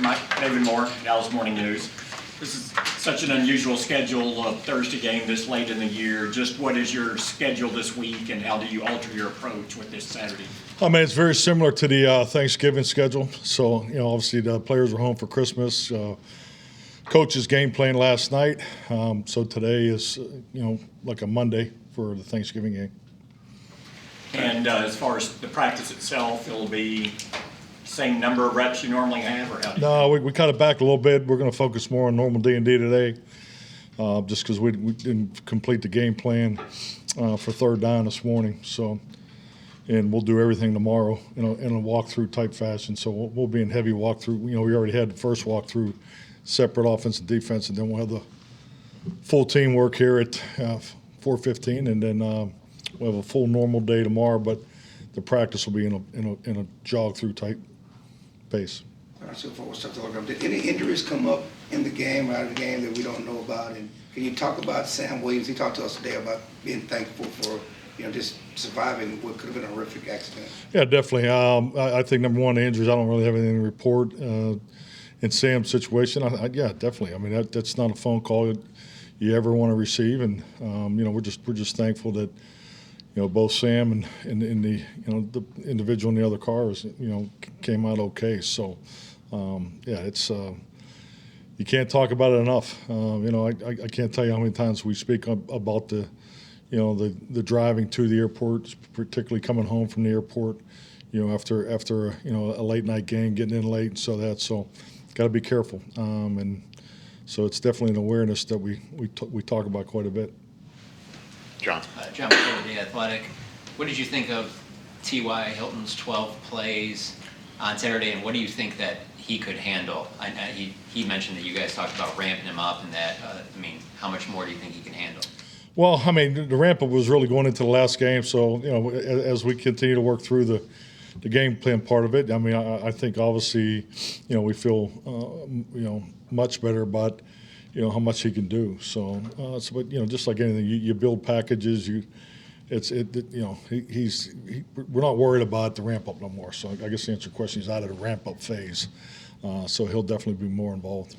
Mike, David Moore, Dallas Morning News. This is such an unusual schedule of Thursday game this late in the year. Just what is your schedule this week, and how do you alter your approach with this Saturday? I mean, it's very similar to the Thanksgiving schedule. So, obviously the players were home for Christmas. Coach's game plan last night. So today is, like a Monday for the Thanksgiving game. And as far as the practice itself, it'll be same number of reps you normally have, or how do you? No, we cut it back a little bit. We're going to focus more on normal D&D today, just because we didn't complete the game plan for third down this morning. So, and we'll do everything tomorrow in a walkthrough type fashion. So we'll be in heavy walkthrough. We already had the first walkthrough, separate offense and defense, and then we'll have the full team work here at 4:15, and then we'll have a full normal day tomorrow. But the practice will be in a jog through type pace. All right, so before we start talking, did any injuries come up in the game or out of the game that we don't know about? And can you talk about Sam Williams? He talked to us today about being thankful for just surviving what could have been a horrific accident. Yeah, definitely. I think number one, the injuries. I don't really have anything to report in Sam's situation. Yeah, definitely. I mean, that's not a phone call you ever want to receive, and we're just thankful that both Sam and the the individual in the other car was came out okay. So yeah, it's you can't talk about it enough. I can't tell you how many times we speak about the the driving to the airport, particularly coming home from the airport. After a late night game, getting in late, so got to be careful. And so it's definitely an awareness that we talk about quite a bit. John. John McCarthy, The Athletic. What did you think of T.Y. Hilton's 12 plays on Saturday, and what do you think that he could handle? He mentioned that you guys talked about ramping him up, and that, how much more do you think he can handle? Well, the ramp up was really going into the last game, so as we continue to work through the game plan part of it, I think obviously we feel much better about how much he can do. So, but just like anything, you build packages. We're not worried about the ramp up no more. So I guess to answer your question, he's out of the ramp up phase. So he'll definitely be more involved.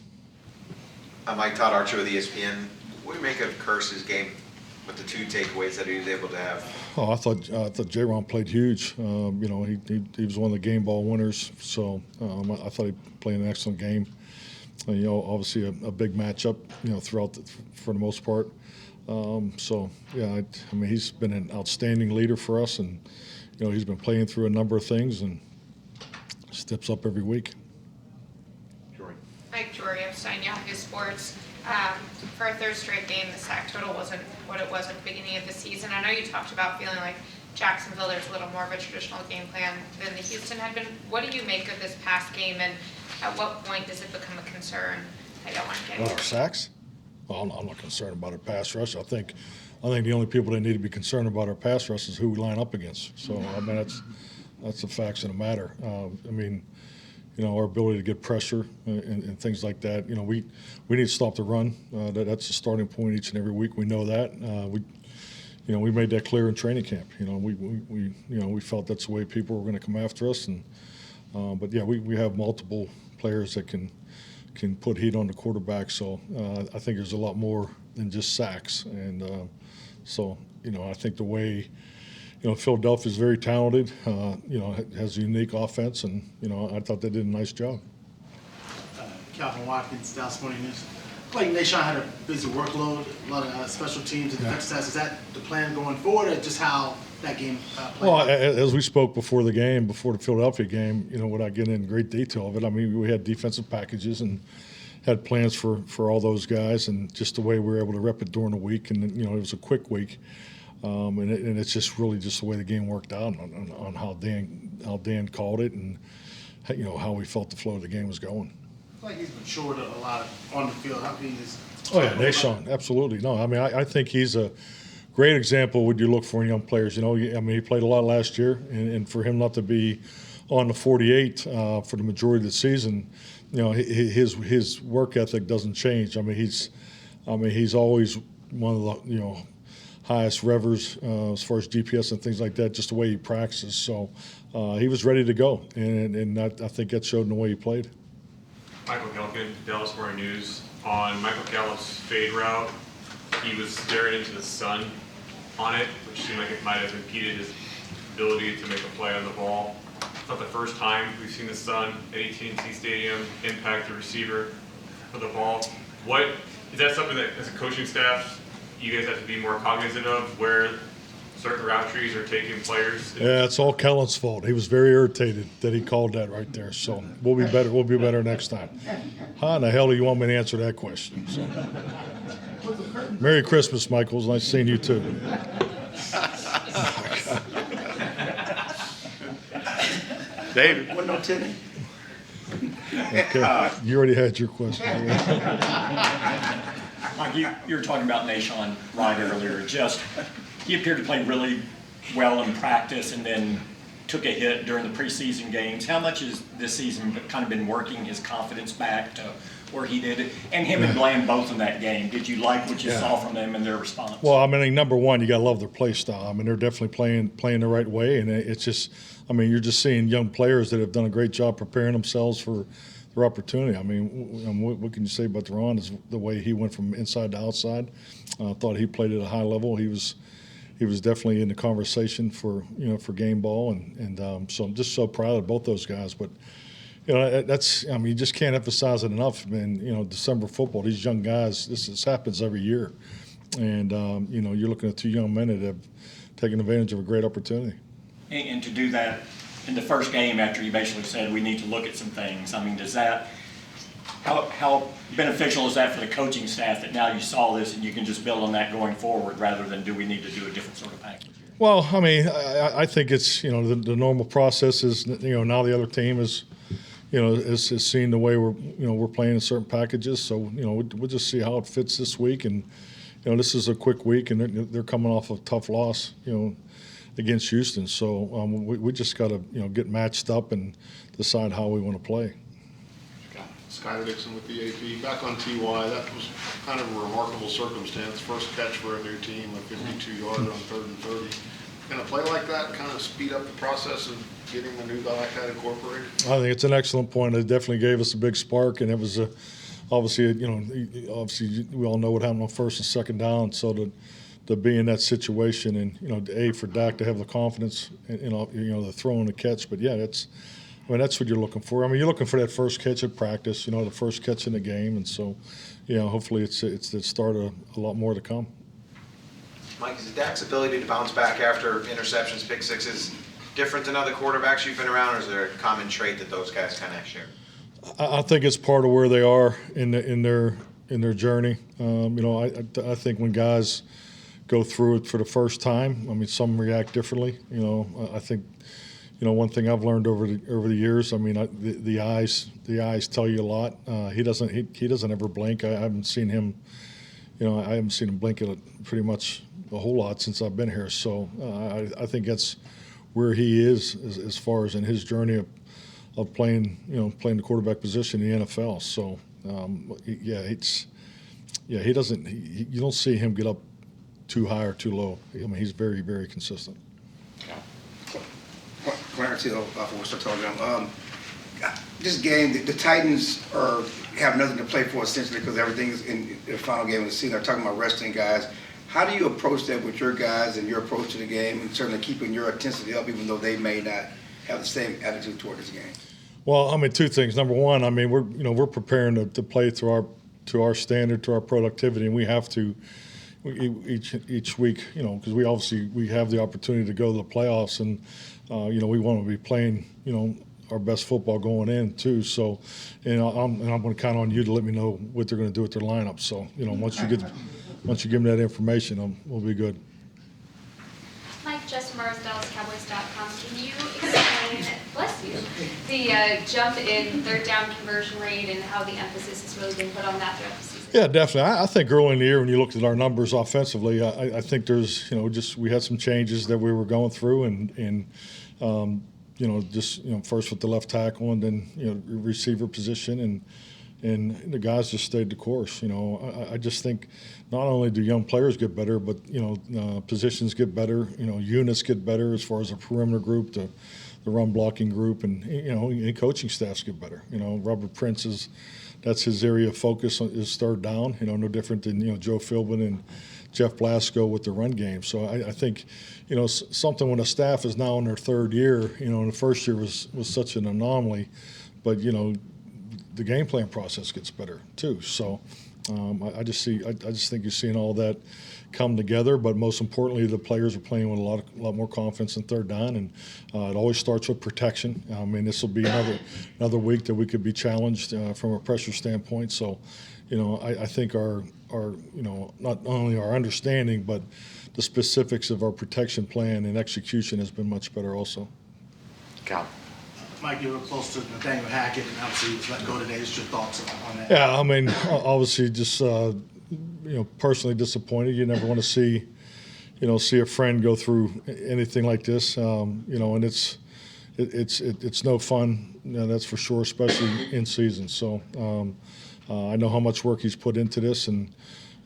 Mike Todd Archer with ESPN. What do you make of Kearse's game with the two takeaways that he was able to have? Oh, I thought J-Ron played huge. He was one of the game ball winners. So I thought he played an excellent game. Obviously a big matchup, throughout for the most part. So yeah, he's been an outstanding leader for us, and he's been playing through a number of things and steps up every week. Jory. Mike Jory of Stein Yahoo Sports. For a third straight game, the sack total wasn't what it was at the beginning of the season. I know you talked about feeling like Jacksonville, there's a little more of a traditional game plan than the Houston had been. What do you make of this past game, and at what point does it become a concern? I don't want to get into our sacks? Well, I'm not concerned about our pass rush. I think the only people that need to be concerned about our pass rush is who we line up against. So that's the facts of the matter. Our ability to get pressure and things like that. We need to stop the run. That's the starting point each and every week. We know that. We made that clear in training camp. We felt that's the way people were going to come after us. But yeah, we have multiple players that can put heat on the quarterback. So I think there's a lot more than just sacks. And I think the way Philadelphia is very talented. Has a unique offense, and I thought they did a nice job. Calvin Watkins, Dallas Morning News. Like Nashon had a busy workload, a lot of special teams and defensive stats. Is that the plan going forward, or just how that game played? Well, as we spoke before the Philadelphia game, without getting in great detail of it, we had defensive packages and had plans for all those guys, and just the way we were able to rep it during the week, and it was a quick week, and it's just really just the way the game worked out on how Dan called it, and how we felt the flow of the game was going. I feel like he's matured a lot on the field. Oh yeah, Nashon, absolutely. No, I think he's a great example what you look for in young players. He played a lot last year, and for him not to be on the 48 for the majority of the season, his work ethic doesn't change. He's always one of the highest revers as far as GPS and things like that. Just the way he practices. So he was ready to go, and I think that showed in the way he played. Michael Kelkin, Dallas Morning News. On Michael Gallup's fade route, he was staring into the sun on it, which seemed like it might have impeded his ability to make a play on the ball. It's not the first time we've seen the sun at AT&T Stadium impact the receiver of the ball. What is that something that, as a coaching staff, you guys have to be more cognizant of, where certain route trees are taking players? Yeah, it's all Kellen's fault. He was very irritated that he called that right there. So we'll be better. We'll be better next time. How in the hell do you want me to answer that question? So, Merry Christmas, Michael. It's nice seeing you too. David? What no tenant? Okay, you already had your question. Mike, you were talking about Nashawn Wright earlier. Just, he appeared to play really well in practice and then took a hit during the preseason games. How much has this season kind of been working his confidence back to where he did it? And him and Bland both in that game. Did you like what you saw from them and their response? Well, I mean, number one, you got to love their play style. I mean, they're definitely playing the right way, and it's just, I mean, you're just seeing young players that have done a great job preparing themselves for their opportunity. I mean, what can you say about Deron is the way he went from inside to outside. I thought he played at a high level. He was definitely in the conversation for game ball, and so I'm just so proud of both those guys. But that's, I mean, you just can't emphasize it enough. I mean, December football, these young guys, this happens every year, and you're looking at two young men that have taken advantage of a great opportunity. And to do that in the first game after you basically said we need to look at some things, I mean, does that, how beneficial is that for the coaching staff that now you saw this and you can just build on that going forward rather than do we need to do a different sort of package? Well, I mean, I think it's, the normal process is, now the other team is seeing the way we're playing in certain packages. So, we'll just see how it fits this week. And, this is a quick week and they're coming off a tough loss, against Houston. So we just got to, get matched up and decide how we want to play. Skyler Dixon with the AP. Back on TY, that was kind of a remarkable circumstance. First catch for a new team, a 52-yarder on 3rd and 30. Can a play like that kind of speed up the process of getting the new guy like that incorporated? I think it's an excellent point. It definitely gave us a big spark, and it was obviously we all know what happened on 1st and 2nd down. So to be in that situation, and for Dak to have the confidence, the throw and the catch. But yeah, that's what you're looking for. I mean, you're looking for that first catch at practice, the first catch in the game, and so, hopefully it's the start of a lot more to come. Mike, is Dak's ability to bounce back after interceptions, pick sixes, different than other quarterbacks you've been around, or is there a common trait that those guys kind of share? I think it's part of where they are in their journey. I think when guys go through it for the first time, I mean, some react differently. I think. One thing I've learned over the years, I mean, the eyes tell you a lot. He doesn't ever blink. I haven't seen him, I haven't seen him blink pretty much a whole lot since I've been here. So I think that's where he is as far as in his journey of playing the quarterback position in the NFL. So he doesn't. You don't see him get up too high or too low. I mean, he's very, very consistent. Clarence Hill, for Worcester Telegram. This game, the Titans have nothing to play for essentially because everything is in the final game of the season. They're talking about resting guys. How do you approach that with your guys and your approach to the game, and certainly keeping your intensity up, even though they may not have the same attitude toward this game? Well, I mean, two things. Number one, I mean, we're preparing to play to our standard, to our productivity, and we have to each week, because we have the opportunity to go to the playoffs, and we want to be playing, our best football going in too. So, I'm going to count on you to let me know what they're going to do with their lineup. So, once you give me that information, we'll be good. Mike, Justin Mars, DallasCowboys.com. Can you explain, bless you, the jump in 3rd down conversion rate and how the emphasis has really been put on that throughout the season? Yeah, definitely. I think early in the year when you looked at our numbers offensively, I think there's, we had some changes that we were going through and first with the left tackle and then, receiver position and the guys just stayed the course. I just think not only do young players get better, but, positions get better, units get better as far as the perimeter group, the run blocking group, and and coaching staffs get better. Robert Prince that's his area of focus is third down. No different than Joe Philbin and Jeff Blasco with the run game. So I think something when a staff is now in their third year. And the first year was such an anomaly, but the game plan process gets better too. So I just think you're seeing all that come together. But most importantly, the players are playing with a lot more confidence in third down, and it always starts with protection. I mean, this will be another week that we could be challenged from a pressure standpoint. So, I think our not only our understanding, but the specifics of our protection plan and execution has been much better also. Cal. Mike, you were close to Nathaniel Hackett, and obviously he was let go today. Just your thoughts on that? Yeah, I mean, obviously, just personally disappointed. You never want to see a friend go through anything like this. And it's no fun. That's for sure, especially in season. So I know how much work he's put into this, and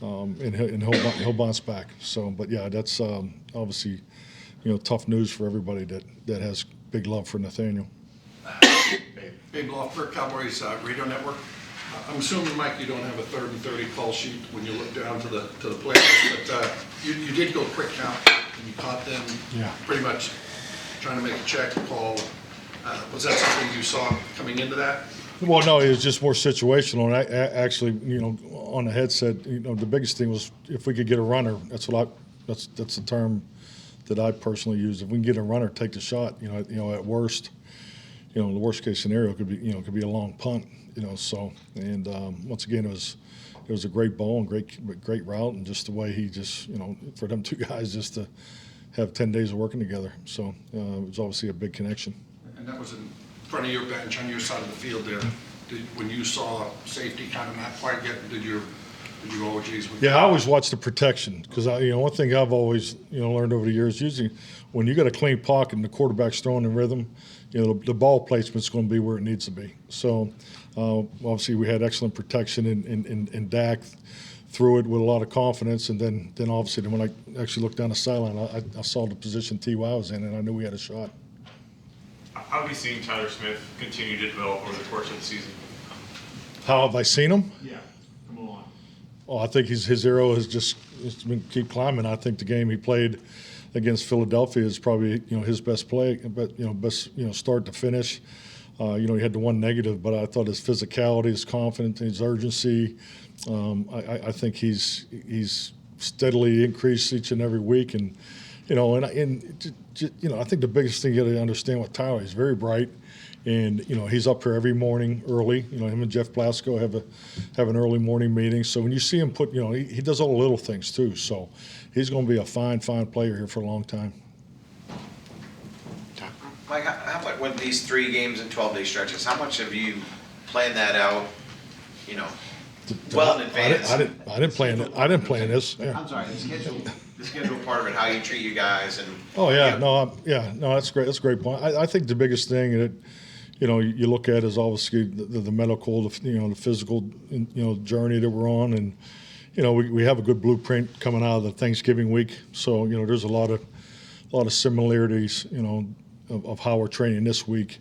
he'll bounce back. So, but yeah, that's obviously tough news for everybody that has big love for Nathaniel. Babe Lofberg, Cowboys Radio Network. I'm assuming, Mike, you don't have a 3rd and 30 call sheet when you look down to the players, but you did go quick count, and you caught them pretty much trying to make a check call. Was that something you saw coming into that? Well, no, it was just more situational. And I actually, on the headset, the biggest thing was if we could get a runner. That's the term that I personally use. If we can get a runner, take the shot. At worst, the worst case scenario could be a long punt. So, and once again, it was a great ball and great route, and just the way he for them two guys just to have 10 days of working together. So it was obviously a big connection. And that was in front of your bench on your side of the field there. When you saw safety kind of not quite get, did you go, oh, geez? Yeah, I always watch the protection because one thing I've always learned over the years, usually when you got a clean pocket and the quarterback's throwing in rhythm, the ball placement's going to be where it needs to be. So obviously we had excellent protection, and Dak threw it with a lot of confidence, and then obviously when I actually looked down the sideline, I saw the position T.Y. was in, and I knew we had a shot. How have you seen Tyler Smith continue to develop over the course of the season? How have I seen him? Yeah, from along. Oh, I think his arrow has just been keep climbing. I think the game he played against Philadelphia is probably his best play, but best start to finish. He had the one negative, but I thought his physicality, his confidence, his urgency. I think he's steadily increased each and every week, and I think the biggest thing you got to understand with Tyler, he's very bright, and he's up here every morning early. Him and Jeff Blasco have an early morning meeting. So when you see him put, he does all the little things too. So he's going to be a fine player here for a long time. Mike, how about with these 3 games and 12-day stretches? How much have you planned that out? Well in advance. I didn't plan it. I didn't plan this. Yeah. I'm sorry, the schedule part of it, how you treat you guys, and. Oh yeah, no, that's great. That's a great point. I think the biggest thing that you look at is obviously the medical, the physical, journey that we're on, and we have a good blueprint coming out of the Thanksgiving week. So there's a lot of similarities, of how we're training this week,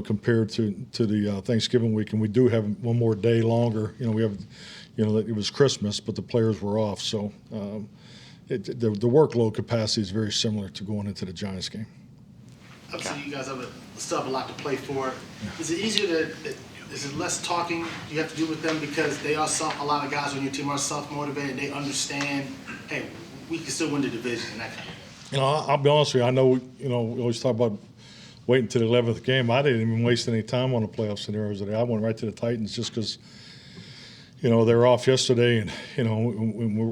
compared to the Thanksgiving week, and we do have one more day longer. We have, it was Christmas, but the players were off, so the workload capacity is very similar to going into the Giants game. Obviously, you guys still have a lot to play for. Is it easier is it less talking you have to do with them because they are a lot of guys on your team are self-motivated, they understand, hey, we can still win the division and that kind of thing? I'll be honest with you. I know, we always talk about waiting to the 11th game. I didn't even waste any time on the playoff scenarios today. I went right to the Titans just because, they were off yesterday, and,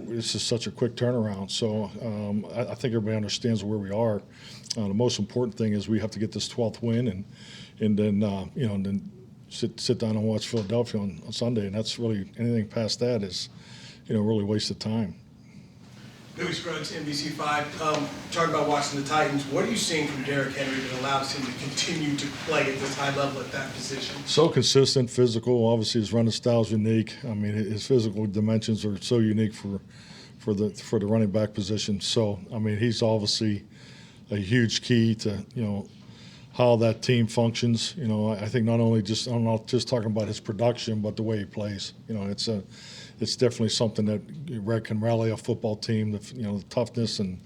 this is such a quick turnaround. So I think everybody understands where we are. The most important thing is we have to get this 12th win, and then, then sit down and watch Philadelphia on Sunday. And that's really, anything past that is, really wasted time. Louis Scruggs, NBC5. Talking about watching the Titans, what are you seeing from Derrick Henry that allows him to continue to play at this high level at that position? So consistent, physical. Obviously, his running style is unique. I mean, his physical dimensions are so unique for the running back position. So, I mean, he's obviously a huge key to how that team functions. You know, I think not only just, I'm not just talking about his production, but the way he plays. You know, it's definitely something that can rally a football team. The toughness and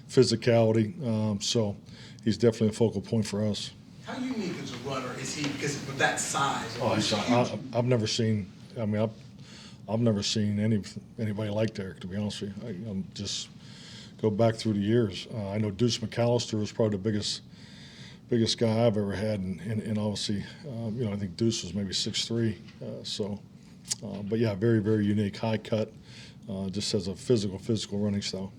physicality. So he's definitely a focal point for us. How unique as a runner is he, because with that size? I've never seen. I mean, I've never seen anybody like Derek. To be honest with you, I'm just go back through the years. I know Deuce McAllister was probably the biggest guy I've ever had, and obviously, I think Deuce was maybe 6'3". But yeah, very, very unique, high cut, just has a physical running style.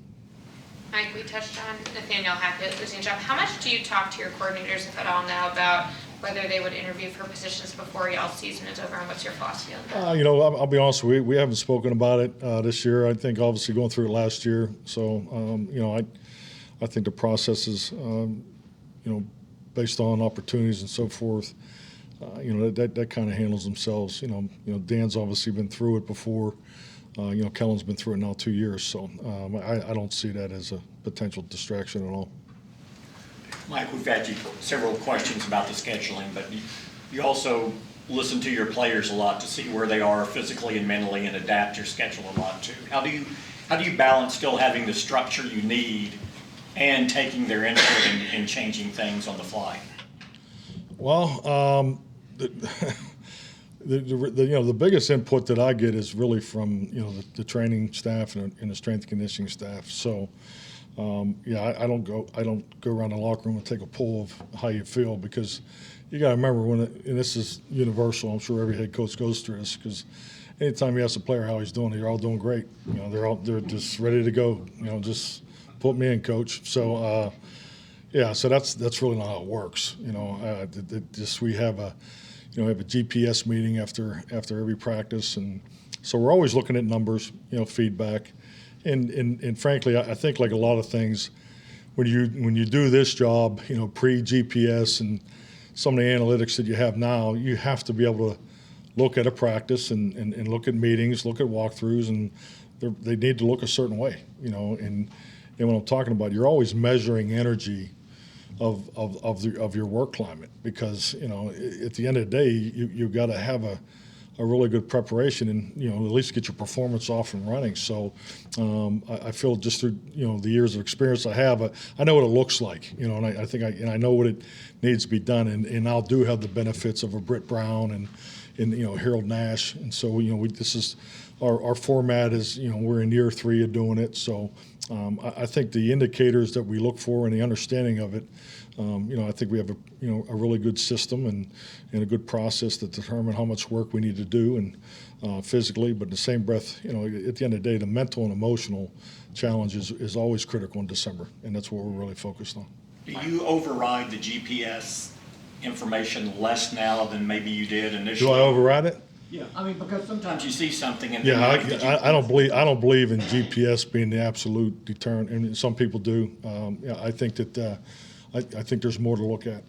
Mike, we touched on Nathaniel Hackett losing a job. How much do you talk to your coordinators, if at all, now about whether they would interview for positions before y'all's season is over, and what's your philosophy on that? I'll be honest with you, we haven't spoken about it this year. I think obviously going through it last year. So, I think the process is, based on opportunities and so forth, that kind of handles themselves. Dan's obviously been through it before. Kellen's been through it now 2 years. So I don't see that as a potential distraction at all. Mike, we've had you several questions about the scheduling, but you also listen to your players a lot to see where they are physically and mentally and adapt your schedule a lot too. How do you balance still having the structure you need and taking their input and changing things on the fly? Well, the biggest input that I get is really from the training staff and the strength and conditioning staff. So. I don't go around the locker room and take a poll of how you feel, because you got to remember and this is universal. I'm sure every head coach goes through this, because anytime you ask a player how he's doing, they're all doing great. They're just ready to go. Just put me in, coach. So so that's really not how it works. We have a GPS meeting after every practice, and so we're always looking at numbers, feedback. And frankly, I think like a lot of things, when you do this job, pre-GPS and some of the analytics that you have now, you have to be able to look at a practice and look at meetings, look at walkthroughs, and they need to look a certain way. And what I'm talking about, you're always measuring energy of your work climate, because at the end of the day, you've got to have a really good preparation and at least get your performance off and running. So I feel just through the years of experience I have, I know what it looks like, and I think I know what it needs to be done, and I'll do have the benefits of a Britt Brown and Harold Nash, and so this is our format is we're in year 3 of doing it. So I think the indicators that we look for and the understanding of it, I think we have a really good system and a good process to determine how much work we need to do and physically, but in the same breath, at the end of the day, the mental and emotional challenge is always critical in December, and that's what we're really focused on. Do you override the GPS information less now than maybe you did initially? Do I override it? Yeah, because sometimes you see something and yeah, I don't believe in GPS being the absolute deterrent, and some people do. I think that I think there's more to look at.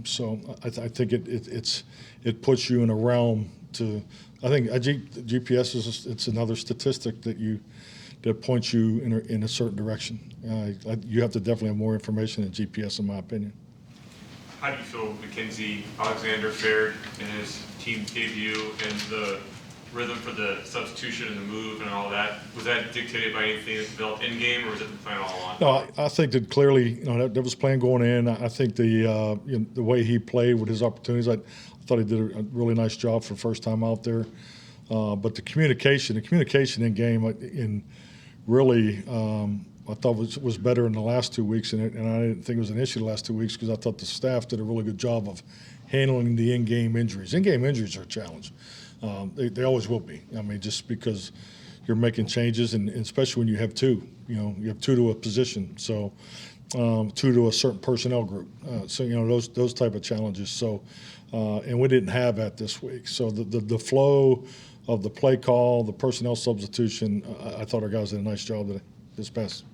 So I think it puts you in a realm to. I think GPS it's another statistic that points you in a certain direction. You have to definitely have more information than GPS, in my opinion. How do you feel Mackenzie Alexander fared in his team debut, and the rhythm for the substitution and the move and all that? Was that dictated by anything that developed in game, or was it the plan all along? No, I think that clearly, that was plan going in. I think the way he played with his opportunities, I thought he did a really nice job for first time out there. But the communication in game, really. I thought was better in the last 2 weeks, and I didn't think it was an issue the last 2 weeks, because I thought the staff did a really good job of handling the in-game injuries. In-game injuries are a challenge. They always will be. Just because you're making changes, and especially when you have two. You have two to a position, so two to a certain personnel group. So those type of challenges. So and we didn't have that this week. So the flow of the play call, the personnel substitution, I thought our guys did a nice job this past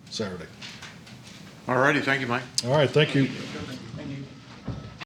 Saturday. All righty, thank you, Mike. All right, thank you.